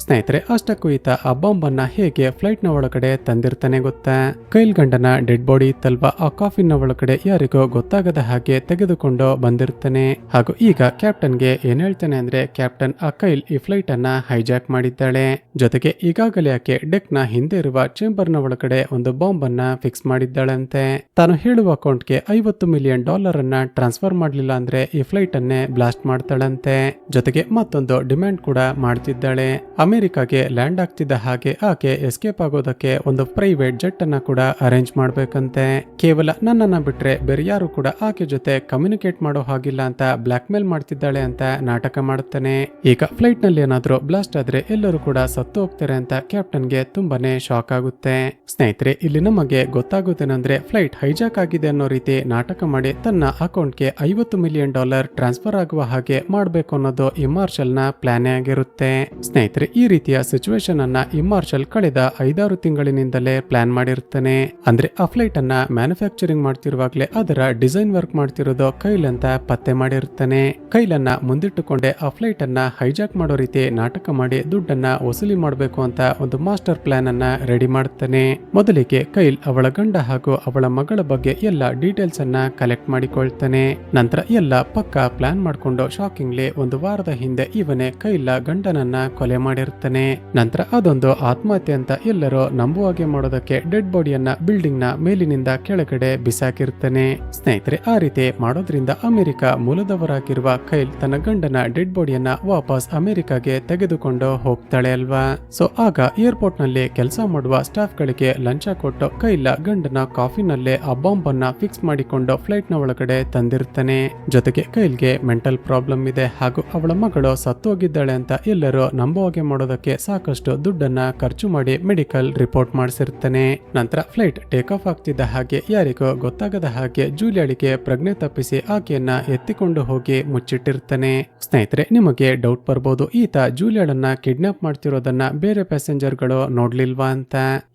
ಸ್ನೇಹಿತರೆ ಅಷ್ಟಕ್ಕೂ ಈತ ಆ ಬಾಂಬ್ ಅನ್ನ ಹೇಗೆ ಫ್ಲೈಟ್ ನ ಒಳಗಡೆ ತಂದಿರ್ತಾನೆ ಗೊತ್ತಾ? ಕೈಲ್ ಗಂಡನ ಡೆಡ್ ಬಾಡಿ ಇತ್ತಲ್ವಾ, ಆ ಕಾಫಿನ ಒಳಗಡೆ ಯಾರಿಗೋ ಗೊತ್ತಾಗದ ಹಾಗೆ ತೆಗೆದುಕೊಂಡು ಬಂದಿರ್ತಾನೆ. ಹಾಗೂ ಈಗ ಕ್ಯಾಪ್ಟನ್ಗೆ ಏನ್ ಹೇಳ್ತಾನೆ ಅಂದ್ರೆ, ಕ್ಯಾಪ್ಟನ್ ಆ ಕೈಲ್ ಈ ಫ್ಲೈಟ್ ಅನ್ನ ಹೈಜಾಕ್ ಮಾಡಿದ್ದಾಳೆ, ಜೊತೆಗೆ ಈಗಾಗಲೇ ಆಕೆ ಡೆಕ್ ನ ಹಿಂದೆ ಇರುವ ಚೇಂಬರ್ ನ ಒಳಗಡೆ ಒಂದು ಬಾಂಬ್ ಅನ್ನ ಫಿಕ್ಸ್ ಮಾಡಿದ್ದಾಳಂತೆ. ತಾನು ಹೇಳುವ ಅಕೌಂಟ್ಗೆ $50 ಮಿಲಿಯನ್ ಅನ್ನ ಟ್ರಾನ್ಸ್ಫರ್ ಮಾಡಲಿಲ್ಲ ಅಂದ್ರೆ ಈ ಫ್ಲೈಟ್ ಅನ್ನೇ ಬ್ಲಾಸ್ಟ್ ಮಾಡ್ತಾಳಂತೆ. ಜೊತೆಗೆ ಮತ್ತೊಂದು ಡಿಮ್ಯಾಂಡ್ ಕೂಡ ಮಾಡ್ತಿದ್ದಾಳೆ. ಅಮೆರಿಕಾಗೆ ಲ್ಯಾಂಡ್ ಆಗ್ತಿದ್ದ ಹಾಗೆ ಆಕೆ ಎಸ್ಕೇಪ್ ಆಗೋದಕ್ಕೆ ಒಂದು ಪ್ರೈವೇಟ್ ಜೆಟ್ ಅನ್ನ ಕೂಡ ಅರೇಂಜ್ ಮಾಡ್ಬೇಕಂತೆ. ಕೇವಲ ನನ್ನನ್ನ ಬಿಟ್ರೆ ಬೇರೆ ಯಾರು ಕೂಡ ಆಕೆ ಜೊತೆ ಕಮ್ಯುನಿಕೇಟ್ ಮಾಡೋ ಹಾಗಿಲ್ಲ ಅಂತ ಬ್ಲಾಕ್ ಮೇಲ್ ಮಾಡ್ತಿದ್ದಾಳೆ ಅಂತ ನಾಟಕ ಮಾಡುತ್ತಾನೆ. ಈಗ ಫ್ಲೈಟ್ ನಲ್ಲಿ ಏನಾದ್ರೂ ಬ್ಲಾಸ್ಟ್ ಆದ್ರೆ ಎಲ್ಲರೂ ಕೂಡ ಸತ್ತು ಹೋಗ್ತಾರೆ ಅಂತ ಕ್ಯಾಪ್ಟನ್ಗೆ ತುಂಬಾನೇ ಶಾಕ್ ಆಗುತ್ತೆ. ಸ್ನೇಹಿತರೆ ಇಲ್ಲಿ ನಮಗೆ ಗೊತ್ತಾಗುತ್ತೇನೆಂದ್ರೆ, ಫ್ಲೈಟ್ ಹೈಜಾಕ್ ಆಗಿದೆ ಅನ್ನೋ ರೀತಿ ನಾಟಕ ಮಾಡಿ ತನ್ನ ಅಕೌಂಟ್ಗೆ $50 ಮಿಲಿಯನ್ ಟ್ರಾನ್ಸ್ಫರ್ ಆಗುವ ಹಾಗೆ ಮಾಡಬೇಕು ಅನ್ನೋದು ಈ ಮಾರ್ಷಲ್ ನ ಪ್ಲಾನ್ ಆಗಿರುತ್ತೆ. ಸ್ನೇಹಿತರೆ ಈ ರೀತಿಯ ಸಿಚುವೇಶನ್ ಅನ್ನ ಈ ಮಾರ್ಷಲ್ ಕಳೆದ 5-6 ತಿಂಗಳಿನಿಂದಲೇ ಪ್ಲಾನ್ ಮಾಡಿರ್ತಾನೆ. ಅಂದ್ರೆ ಆ ಫ್ಲೈಟ್ ಅನ್ನ ಮ್ಯಾನುಫ್ಯಾಕ್ಚರಿಂಗ್ ಮಾಡ್ತಿರುವಾಗ್ಲೇ ಅದರ ಡಿಸೈನ್ ವರ್ಕ್ ಮಾಡ್ತಿರೋದು ಕೈಲ್ ಅಂತ ಪತ್ತೆ ಮಾಡಿರ್ತಾನೆ. ಕೈಲನ್ನ ಮುಂದಿಟ್ಟುಕೊಂಡೆ ಆ ಫ್ಲೈಟ್ ಅನ್ನ ಹೈಜಾಕ್ ಮಾಡೋ ರೀತಿ ನಾಟಕ ಮಾಡಿ ದುಡ್ಡನ್ನ ವಸೂಲಿ ಮಾಡಬೇಕು ಅಂತ ಒಂದು ಮಾಸ್ಟರ್ ಪ್ಲಾನ್ ಅನ್ನ ರೆಡಿ ಮಾಡ್ತಾನೆ. ಮೊದಲಿಗೆ ಕೈಲ್ ಅವಳ ಗಂಡ ಹಾಗೂ ಅವಳ ಮಗಳ ಬಗ್ಗೆ ಎಲ್ಲ ಡೀಟೇಲ್ಸ್ ಅನ್ನ ಕಲೆಕ್ಟ್ ಮಾಡಿಕೊಳ್ತಾನೆ. ನಂತರ ಎಲ್ಲ ಪಕ್ಕಾ ಪ್ಲಾನ್ ಮಾಡ್ಕೊಂಡು ಶಾಕಿಂಗ್ಲಿ ಒಂದು ವಾರದ ಹಿಂದೆ ಇವನೇ ಕೈಲ ಗಂಡನನ್ನ ಕೊಲೆ ಮಾಡಿರ್ತಾನೆ. ನಂತರ ಅದೊಂದು ಆತ್ಮಹತ್ಯೆ ಅಂತ ಎಲ್ಲರೂ ನಂಬುವಾಗೆ ಮಾಡೋದಕ್ಕೆ ಡೆಡ್ ಬಾಡಿಯನ್ನ ಬಿಲ್ಡಿಂಗ್ ನ ಮೇಲಿನಿಂದ ಕೆಳಗಡೆ ಬಿಸಾಕಿರ್ತಾನೆ. ಸ್ನೇಹಿತರೆ ಆ ರೀತಿ ಮಾಡೋದ್ರಿಂದ ಅಮೆರಿಕ ಮೂಲದವರಾಗಿರುವ ಕೈಲ್ ತನ್ನ ಗಂಡನ ಡೆಡ್ ಬಾಡಿಯನ್ನ ವಾಪಸ್ ಅಮೆರಿಕಾಗೆ ತೆಗೆದುಕೊಂಡು ಹೋಗ್ತಾಳೆ ಅಲ್ವಾ. ಸೊ ಆಗ ಏರ್ಪೋರ್ಟ್ ನಲ್ಲಿ ಕೆಲಸ ಮಾಡುವ ಸ್ಟಾಫ್ ಗಳಿಗೆ ಲಂಚ ಕೊಟ್ಟು ಕೈಲ ಗಂಡನ ಕಾಫಿನಲ್ಲೇ ಆ ಬಾಂಬ್ ಅನ್ನ ಫಿಕ್ಸ್ ಮಾಡಿಕೊಂಡು ಫ್ಲೈಟ್ ನ ಒಳಗಡೆ ತಂದಿರ್ತಾನೆ. ಜೊತೆಗೆ ಕೈಲ್ಗೆ ಮೆಂಟಲ್ ಪ್ರಾಬ್ಲಮ್ ಇದೆ ಹಾಗೂ ಅವಳ ಮಗಳು ಸತ್ತು ಹೋಗಿದ್ದಾಳೆ ಅಂತ ಎಲ್ಲರೂ ನಂಬುವಾಗೆ ಮಾಡೋದಕ್ಕೆ ಸಾಕಷ್ಟು ದುಡ್ಡನ್ನ ಖರ್ಚು ಮಾಡಿ ಮೆಡಿಕಲ್ ರಿಪೋರ್ಟ್ ಮಾಡಿಸಿರ್ತಾನೆ. ನಂತರ ಫ್ಲೈಟ್ ಟೇಕ್ ಆಫ್ ಆಗ್ತಿದ್ದ ಹಾಗೆ ಯಾರಿಗೋ ಗೊತ್ತಾಗದ ಹಾಗೆ ಜೂಲಿಯಾಳಿಗೆ ಪ್ರಜ್ಞೆ ತಪ್ಪಿಸಿ ಆಕೆಯನ್ನ ಎತ್ತಿಕೊಂಡು ಹೋಗಿ ಮುಚ್ಚಿಟ್ಟಿರ್ತಾನೆ. ಸ್ನೇಹಿತರೆ ನಿಮಗೆ ಡೌಟ್ ಬರ್ಬೋದು, ಈತ ಜೂಲಿಯಾಳನ್ನ ಕಿಡ್ನಾಪ್ ಮಾಡ್ತಿರೋದನ್ನ ಬೇರೆ ಪ್ಯಾಸೆಂಜರ್ ಗಳು ನೋಡ್ಲಿಲ್ವಾ ಅಂತ.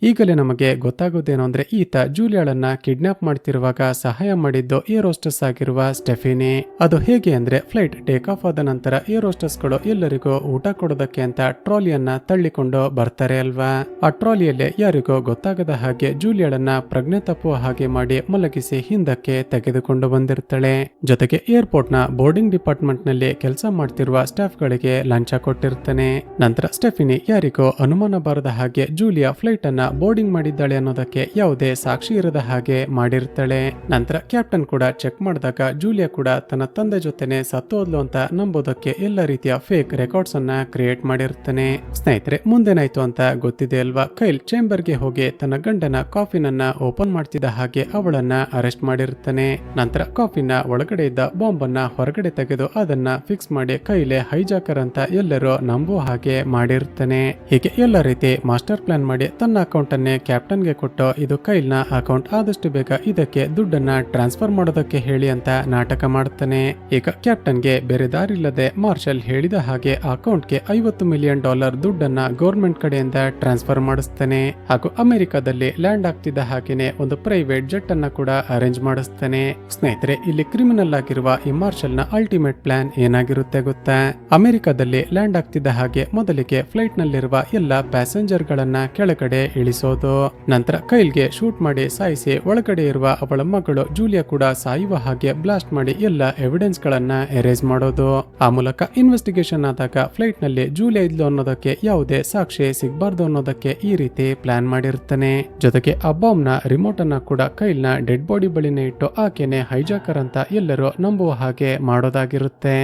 ಈಗಲೇ ನಮಗೆ ಗೊತ್ತಾಗೋದೇನು ಅಂದ್ರೆ, ಈತ ಜೂಲಿಯಾಳನ್ನ ಕಿಡ್ನಾಪ್ ಮಾಡ್ತಿರುವಾಗ ಸಹಾಯ ಮಾಡಿದ್ದು ಏರ್ ಹೋಸ್ಟೆಸ್ ಆಗಿರುವ ಸ್ಟೆಫಿನಿ. ಅದು ಹೇಗೆ ಅಂದ್ರೆ, ಫ್ಲೈಟ್ ಟೇಕ್ ಆಫ್ ಆದ ನಂತರ ಏರ್ ಹೋಸ್ಟೆಸ್ ಗಳು ಎಲ್ಲರಿಗೂ ಊಟ ಕೊಡೋದಕ್ಕೆ ಅಂತ ಟ್ರಾಲಿಯನ್ನ ತಳ್ಳಿಕೊಂಡು ಬರ್ತಾರೆ ಅಲ್ವಾ. ಆ ಟ್ರಾಲಿಯಲ್ಲಿ ಯಾರಿಗೋ ಗೊತ್ತಾಗದ ಹಾಗೆ ಜೂಲಿಯಾಳನ್ನ ಪ್ರಜ್ಞೆ ತಪ್ಪುವ ಹಾಗೆ ಮಾಡಿ ಮಲಗಿಸಿ ಹಿಂದಕ್ಕೆ ತೆಗೆದುಕೊಂಡು ಬಂದಿರ್ತಾಳೆ. ಜೊತೆಗೆ ಏರ್ಪೋರ್ಟ್ ನ ಬೋರ್ಡಿಂಗ್ ಡಿಪಾರ್ಟ್ಮೆಂಟ್ ನಲ್ಲಿ ಕೆಲಸ ಮಾಡ್ತಿರುವ ಸ್ಟಾಫ್ ಗಳಿಗೆ ಲಂಚ ಕೊಟ್ಟಿರ್ತಾನೆ. ನಂತರ ಸ್ಟೆಫಿನಿ ಯಾರಿಗೋ ಅನುಮಾನ ಬಾರದ ಹಾಗೆ ಜೂಲಿಯಾ ಫ್ಲೈಟ್ ಅನ್ನ ಬೋರ್ಡಿಂಗ್ ಮಾಡಿದ್ದಾಳೆ ಅನ್ನೋದಕ್ಕೆ ಯಾವುದೇ ಸಾಕ್ಷಿ ಇರದ ಹಾಗೆ ಮಾಡಿರ್ತಾಳೆ. ನಂತರ ಕ್ಯಾಪ್ಟನ್ ಕೂಡ ಚೆಕ್ ಮಾಡಿದಾಗ ಜೂಲಿಯಾ ಕೂಡ ತನ್ನ ತಂದೆ ಜೊತೆನೆ ಸತ್ತೋದ್ಲು ಅಂತ ನಂಬೋದಕ್ಕೆ ಎಲ್ಲ ರೀತಿಯ ಫೇಕ್ ರೆಕಾರ್ಡ್ಸ್ ಅನ್ನ ಕ್ರಿಯೇಟ್ ಮಾಡಿರ್ತಾನೆ. ಸ್ನೇಹಿತರೆ ಮುಂದೇನಾಯ್ತು ಅಂತ ಗೊತ್ತಿದೆ ಅಲ್ವಾ. ಕೈಲ್ ಚೇಂಬರ್ಗೆ ಹೋಗಿ ತನ್ನ ಗಂಡನ ಕಾಫಿನನ್ನ ಓಪನ್ ಮಾಡ್ತಿದ್ದ ಹಾಗೆ ಅವಳನ್ನ ಅರೆಸ್ಟ್ ಮಾಡಿರ್ತಾನೆ. ನಂತರ ಕಾಫಿನ ಒಳಗಡೆ ಇದ್ದ ಬಾಂಬ್ ಅನ್ನ ಹೊರಗಡೆ ತೆಗೆದು ಅದನ್ನ ಫಿಕ್ಸ್ ಮಾಡಿ ಕೈಲೆ ಹೈಜಾಕರ್ ಅಂತ ಎಲ್ಲರೂ ನಂಬುವ ಹಾಗೆ ಮಾಡಿರ್ತಾನೆ. ಹೀಗೆ ಎಲ್ಲ ರೀತಿ ಮಾಸ್ಟರ್ ಪ್ಲಾನ್ ಮಾಡಿ ತನ್ನ ಅಕೌಂಟ್ ಅನ್ನೇ ಕ್ಯಾಪ್ಟನ್ಗೆ ಕೊಟ್ಟು ಇದು ಕೈಲ್ನ ಅಕೌಂಟ್, ಆದಷ್ಟು ಬೇಗ ಇದಕ್ಕೆ ದುಡ್ಡನ್ನ ಟ್ರಾನ್ಸ್ಫರ್ ಮಾಡೋದಕ್ಕೆ ಹೇಳಿ ಅಂತ ನಾಟಕ ಮಾಡ್ತಾನೆ. ಈಗ ಕ್ಯಾಪ್ಟನ್ಗೆ ಬೇರೆ ದಾರಿ ಇಲ್ಲದೆ ಮಾರ್ಷಲ್ ಹೇಳಿದ ಹಾಗೆ ಅಕೌಂಟ್ಗೆ $50 ಮಿಲಿಯನ್ ದುಡ್ಡನ್ನ ಗೌರ್ಮೆಂಟ್ ಕಡೆಯಿಂದ ಟ್ರಾನ್ಸ್ಫರ್ ಮಾಡಿಸ್ತಾನೆ. ಹಾಗೂ ಅಮೆರಿಕದಲ್ಲಿ ಲ್ಯಾಂಡ್ ಆಗ್ತಿದ್ದ ಹಾಗೇನೆ ಒಂದು ಪ್ರೈವೇಟ್ ಜೆಟ್ ಅನ್ನ ಕೂಡ ಅರೇಂಜ್ ಮಾಡಿಸ್ತಾನೆ. ಸ್ನೇಹಿತರೆ ಇಲ್ಲಿ ಕ್ರಿಮಿನಲ್ ಆಗಿರುವ ಈ ಮಾರ್ಷಲ್ ನ ಅಲ್ಟಿಮೇಟ್ ಪ್ಲಾನ್ ಏನಾಗಿರುತ್ತೆ ಗೊತ್ತಾ? ಅಮೆರಿಕದಲ್ಲಿ ಲ್ಯಾಂಡ್ ಆಗ್ತಿದ್ದ ಹಾಗೆ ಮೊದಲಿಗೆ ಫ್ಲೈಟ್ ನಲ್ಲಿರುವ ಎಲ್ಲ ಪ್ಯಾಸೆಂಜರ್ ಗಳನ್ನ ಕೆಳಗಡೆ ಇಳಿಸೋದು, ನಂತರ ಕೈಲ್ಗೆ ಶೂಟ್ ಮಾಡಿ ಸಾಯಿಸಿ ಒಳಗಡೆ ಇರುವ ಅವಳ ಮಗಳು ಜೂಲಿಯಾ ಕೂಡ ಸಾಯುವ ಹಾಗೆ ಬ್ಲಾಸ್ಟ್ ಮಾಡಿ ಎಲ್ಲ ಎವಿಡೆನ್ಸ್ ಗಳನ್ನ ಎರೇಸ್ ಮಾಡೋದು. ಆ ಮೂಲಕ ಇನ್ವೆಸ್ಟಿಗೇಷನ್ ಆದಾಗ ಫ್ಲೈಟ್ ನಲ್ಲಿ ಜೂಲಿಯಾ ಇದ್ಲು ಅನ್ನೋದಕ್ಕೆ ಯಾವುದೇ ಸಾಕ್ಷಿ ಸಿಗಬಾರ್ದು ಅನ್ನೋದಕ್ಕೆ ಈ ರೀತಿ ಪ್ಲಾನ್ ಮಾಡಿರ್ತಾನೆ. ಜೊತೆಗೆ ಆ ಬಾಂಬ್ ನ ರಿಮೋಟ್ ಅನ್ನ ಕೂಡ ಕೈಲ್ನ ಡೆಡ್ ಬಾಡಿ ಬಳಿನೇ ಇಟ್ಟು ಆಕೆನೆ ಹೈಜಾಕರ್ ಅಂತ ಎಲ್ಲರೂ ನಂಬುವ ಹಾಗೆ ಮಾಡೋದಾಗಿರುತ್ತೆ.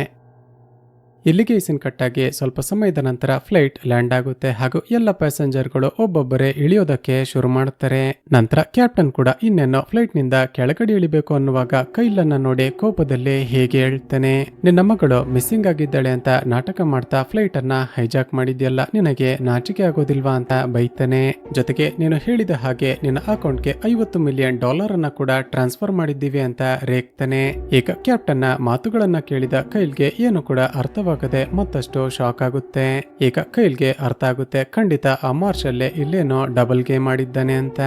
ಇಲ್ಲಿಗೆ ಸೀನ್ ಕಟ್ಟಾಗಿ ಸ್ವಲ್ಪ ಸಮಯದ ನಂತರ ಫ್ಲೈಟ್ ಲ್ಯಾಂಡ್ ಆಗುತ್ತೆ ಹಾಗೂ ಎಲ್ಲ ಪ್ಯಾಸೆಂಜರ್ಗಳು ಒಬ್ಬೊಬ್ಬರೇ ಇಳಿಯೋದಕ್ಕೆ ಶುರು ಮಾಡುತ್ತಾರೆ. ನಂತರ ಕ್ಯಾಪ್ಟನ್ ಕೂಡ ಇನ್ನೇನೋ ಫ್ಲೈಟ್ ನಿಂದ ಕೆಳಗಡೆ ಇಳಿಬೇಕು ಅನ್ನುವಾಗ ಕೈಲನ್ನ ನೋಡಿ ಕೋಪದಲ್ಲಿ ಹೇಗೆ ಹೇಳ್ತಾನೆ, ನಿನ್ನ ಮಗಳು ಮಿಸ್ಸಿಂಗ್ ಆಗಿದ್ದಾಳೆ ಅಂತ ನಾಟಕ ಮಾಡ್ತಾ ಫ್ಲೈಟ್ ಅನ್ನ ಹೈಜಾಕ್ ಮಾಡಿದ್ಯಲ್ಲ, ನಿನಗೆ ನಾಚಿಕೆ ಆಗೋದಿಲ್ವಾ ಅಂತ ಬೈತಾನೆ. ಜೊತೆಗೆ ನೀನು ಹೇಳಿದ ಹಾಗೆ ನಿನ್ನ ಅಕೌಂಟ್ಗೆ $50 ಮಿಲಿಯನ್ ಅನ್ನ ಕೂಡ ಟ್ರಾನ್ಸ್ಫರ್ ಮಾಡಿದ್ದೀವಿ ಅಂತ ರೇಗ್ತಾನೆ. ಈಗ ಕ್ಯಾಪ್ಟನ್ ನ ಮಾತುಗಳನ್ನ ಕೇಳಿದ ಕೈಲ್ಗೆ ಏನು ಕೂಡ ಅರ್ಥವಾಗಿ ಅರ್ಥವಾಗದೆ ಮತ್ತಷ್ಟು ಶಾಕ್ ಆಗುತ್ತೆ. ಈಗ ಕೈಲ್ಗೆ ಅರ್ಥ ಆಗುತ್ತೆ ಖಂಡಿತ ಆ ಮಾರ್ಷಲ್ಲೇ ಇಲ್ಲೇನೋ ಡಬಲ್ ಗೇಮ್ ಮಾಡಿದ್ದಾನೆ ಅಂತ.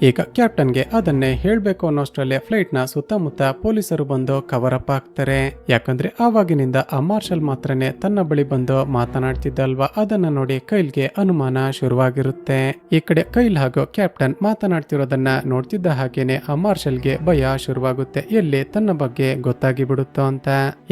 ಈಗ ಕ್ಯಾಪ್ಟನ್ಗೆ ಅದನ್ನೇ ಹೇಳ್ಬೇಕು ಅನ್ನೋಷ್ಟರಲ್ಲೇ ಫ್ಲೈಟ್ ನ ಸುತ್ತಮುತ್ತ ಪೊಲೀಸರು ಬಂದು ಕವರ್ ಅಪ್ ಆಗ್ತಾರೆ. ಯಾಕಂದ್ರೆ ಆವಾಗಿನಿಂದ ಆ ಮಾರ್ಷಲ್ ಮಾತ್ರನೇ ತನ್ನ ಬಳಿ ಬಂದು ಮಾತನಾಡ್ತಿದ್ದಲ್ವಾ, ಅದನ್ನ ನೋಡಿ ಕೈಲ್ಗೆ ಅನುಮಾನ ಶುರುವಾಗಿರುತ್ತೆ. ಈ ಕಡೆ ಕೈಲ್ ಹಾಗೂ ಕ್ಯಾಪ್ಟನ್ ಮಾತನಾಡ್ತಿರೋದನ್ನ ನೋಡ್ತಿದ್ದ ಹಾಗೇನೆ ಆ ಮಾರ್ಷಲ್ಗೆ ಭಯ ಶುರುವಾಗುತ್ತೆ, ಎಲ್ಲಿ ತನ್ನ ಬಗ್ಗೆ ಗೊತ್ತಾಗಿ ಬಿಡುತ್ತೋ ಅಂತ.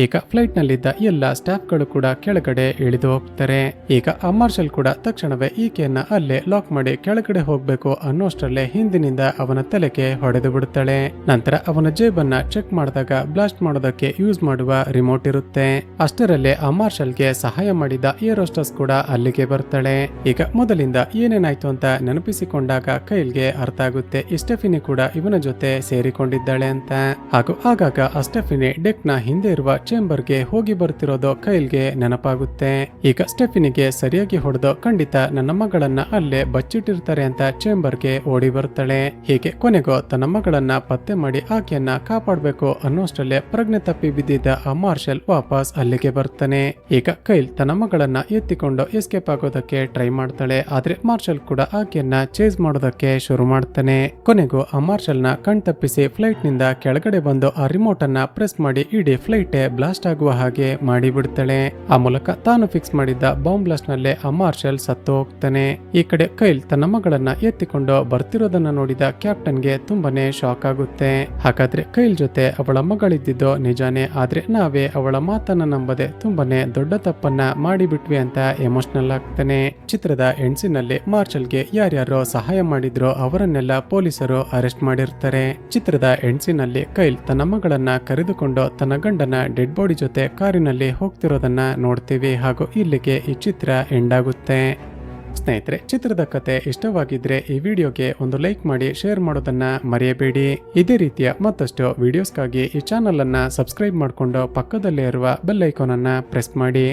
ಈಗ ಫ್ಲೈಟ್ ನಲ್ಲಿದ್ದ ಎಲ್ಲ ಸ್ಟಾಫ್ ಗಳು ಕೂಡ ಕೆಳಗಡೆ ಇಳಿದು ಹೋಗ್ತಾರೆ. ಈಗ ಆ ಮಾರ್ಷಲ್ ಕೂಡ ತಕ್ಷಣವೇ ಈಕೆಯನ್ನ ಅಲ್ಲೇ ಲಾಕ್ ಮಾಡಿ ಕೆಳಗಡೆ ಹೋಗ್ಬೇಕು ಅನ್ನೋಷ್ಟರಲ್ಲೇ ಹಿಂದಿನಿಂದ ಅವನ ತಲೆಗೆ ಹೊಡೆದು ಬಿಡುತ್ತಾಳೆ. ನಂತರ ಅವನ ಜೇಬನ್ನ ಚೆಕ್ ಮಾಡಿದಾಗ ಬ್ಲಾಸ್ಟ್ ಮಾಡೋದಕ್ಕೆ ಯೂಸ್ ಮಾಡುವ ರಿಮೋಟ್ ಇರುತ್ತೆ. ಅಷ್ಟರಲ್ಲೇ ಆ ಮಾರ್ಷಲ್ಗೆ ಸಹಾಯ ಮಾಡಿದ ಏರೋಸ್ಟಸ್ ಕೂಡ ಅಲ್ಲಿಗೆ ಬರ್ತಾಳೆ. ಈಗ ಮೊದಲಿಂದ ಏನೇನಾಯ್ತು ಅಂತ ನೆನಪಿಸಿಕೊಂಡಾಗ ಕೈಲ್ಗೆ ಅರ್ಥ ಆಗುತ್ತೆ ಸ್ಟೆಫಿನಿ ಕೂಡ ಇವನ ಜೊತೆ ಸೇರಿಕೊಂಡಿದ್ದಾಳೆ ಅಂತ. ಹಾಗೂ ಆಗಾಗ ಆ ಸ್ಟೆಫಿನಿ ಡೆಕ್ ನ ಹಿಂದೆ ಇರುವ ಚೇಂಬರ್ಗೆ ಹೋಗಿ ಬರ್ತಿರೋದು ಕೈಲ್ಗೆ ನೆನಪಾಗುತ್ತೆ. ಈಗ ಸ್ಟೆಫಿನಿಗೆ ಸರಿಯಾಗಿ ಹೊಡೆದು ಖಂಡಿತ ನನ್ನ ಮಗಳನ್ನ ಅಲ್ಲೇ ಬಚ್ಚಿಟ್ಟಿರ್ತಾರೆ ಅಂತ ಚೇಂಬರ್ಗೆ ಓಡಿ ಬರ್ತಾಳೆ. ಹೀಗೆ ಕೊನೆಗೂ ತನ್ನ ಮಗಳನ್ನ ಪತ್ತೆ ಮಾಡಿ ಆಕೆಯನ್ನ ಕಾಪಾಡಬೇಕು ಅನ್ನೋಷ್ಟರಲ್ಲೇ ಪ್ರಜ್ಞೆ ತಪ್ಪಿ ಬಿದ್ದಿದ್ದ ಆ ಮಾರ್ಷಲ್ ವಾಪಸ್ ಅಲ್ಲಿಗೆ ಬರ್ತಾನೆ. ಈಗ ಕೈಲ್ ತನ್ನ ಮಗಳನ್ನ ಎತ್ತಿಕೊಂಡು ಎಸ್ಕೇಪ್ ಆಗೋದಕ್ಕೆ ಟ್ರೈ ಮಾಡ್ತಾಳೆ. ಆದ್ರೆ ಮಾರ್ಷಲ್ ಕೂಡ ಆಕೆಯನ್ನ ಚೇಸ್ ಮಾಡೋದಕ್ಕೆ ಶುರು ಮಾಡ್ತಾನೆ. ಕೊನೆಗೂ ಆ ಮಾರ್ಷಲ್ ನ ಕಣ್ ತಪ್ಪಿಸಿ ಫ್ಲೈಟ್ ನಿಂದ ಕೆಳಗಡೆ ಬಂದು ಆ ರಿಮೋಟ್ ಅನ್ನ ಪ್ರೆಸ್ ಮಾಡಿ ಇಡೀ ಫ್ಲೈಟ್ ಬ್ಲಾಸ್ಟ್ ಆಗುವ ಹಾಗೆ ಮಾಡಿ ಬಿಡ್ತಾಳೆ. ಆ ಮೂಲಕ ತಾನು ಫಿಕ್ಸ್ ಮಾಡಿದ್ದ ಬಾಂಬ್ ಬ್ಲಾಸ್ಟ್ ನಲ್ಲೇ ಆ ಮಾರ್ಷಲ್ ಸತ್ತು ಹೋಗ್ತಾನೆ. ಈ ಕಡೆ ಕೈಲ್ ತನ್ನ ಮಗಳನ್ನ ಎತ್ತಿಕೊಂಡು ಬರ್ತಿರೋದನ್ನ ನೋಡಿದ ಕ್ಯಾಪ್ಟನ್ಗೆ ತುಂಬಾನೇ ಶಾಕ್ ಆಗುತ್ತೆ. ಹಾಗಾದ್ರೆ ಕೈಲ್ ಜೊತೆ ಅವಳ ಮಗಳಿದ್ದಿದ್ದು ನಿಜಾನೇ, ಆದ್ರೆ ನಾವೇ ಅವಳ ಮಾತನ್ನ ನಂಬದೆ ತುಂಬಾನೇ ದೊಡ್ಡ ತಪ್ಪನ್ನ ಮಾಡಿಬಿಟ್ವಿ ಅಂತ ಎಮೋಷನಲ್ ಆಗ್ತಾನೆ. ಚಿತ್ರದ ಎಂಡ್ಸಿನಲ್ಲಿ ಮಾರ್ಷಲ್ಗೆ ಯಾರ್ಯಾರೋ ಸಹಾಯ ಮಾಡಿದ್ರೋ ಅವರನ್ನೆಲ್ಲ ಪೊಲೀಸರು ಅರೆಸ್ಟ್ ಮಾಡಿರ್ತಾರೆ. ಚಿತ್ರದ ಎಂಡ್ಸಿನಲ್ಲಿ ಕೈಲ್ ತನ್ನ ಮಗಳನ್ನ ಕರೆದುಕೊಂಡು ತನ್ನ ಗಂಡನ ಡೆಡ್ ಬಾಡಿ ಜೊತೆ ಕಾರಿನಲ್ಲಿ ಹೋಗ್ತಿರೋದನ್ನ ನೋಡ್ತೀವಿ. ಹಾಗೂ ಇಲ್ಲಿಗೆ ಈ ಚಿತ್ರ ಎಂಡ್ ಆಗುತ್ತೆ. ಸ್ನೇಹಿತರೆ, ಚಿತ್ರದ ಕತೆ ಇಷ್ಟವಾಗಿದ್ರೆ ಈ ವಿಡಿಯೋಗೆ ಒಂದು ಲೈಕ್ ಮಾಡಿ, ಶೇರ್ ಮಾಡೋದನ್ನ ಮರೆಯಬೇಡಿ. ಇದೇ ರೀತಿಯ ಮತ್ತಷ್ಟು ವಿಡಿಯೋಸ್ಗಾಗಿ ಈ ಚಾನಲ್ ಅನ್ನ ಸಬ್ಸ್ಕ್ರೈಬ್ ಮಾಡಿಕೊಂಡು ಪಕ್ಕದಲ್ಲೇ ಇರುವ ಬೆಲ್ ಐಕಾನ್ ಅನ್ನ ಪ್ರೆಸ್ ಮಾಡಿ.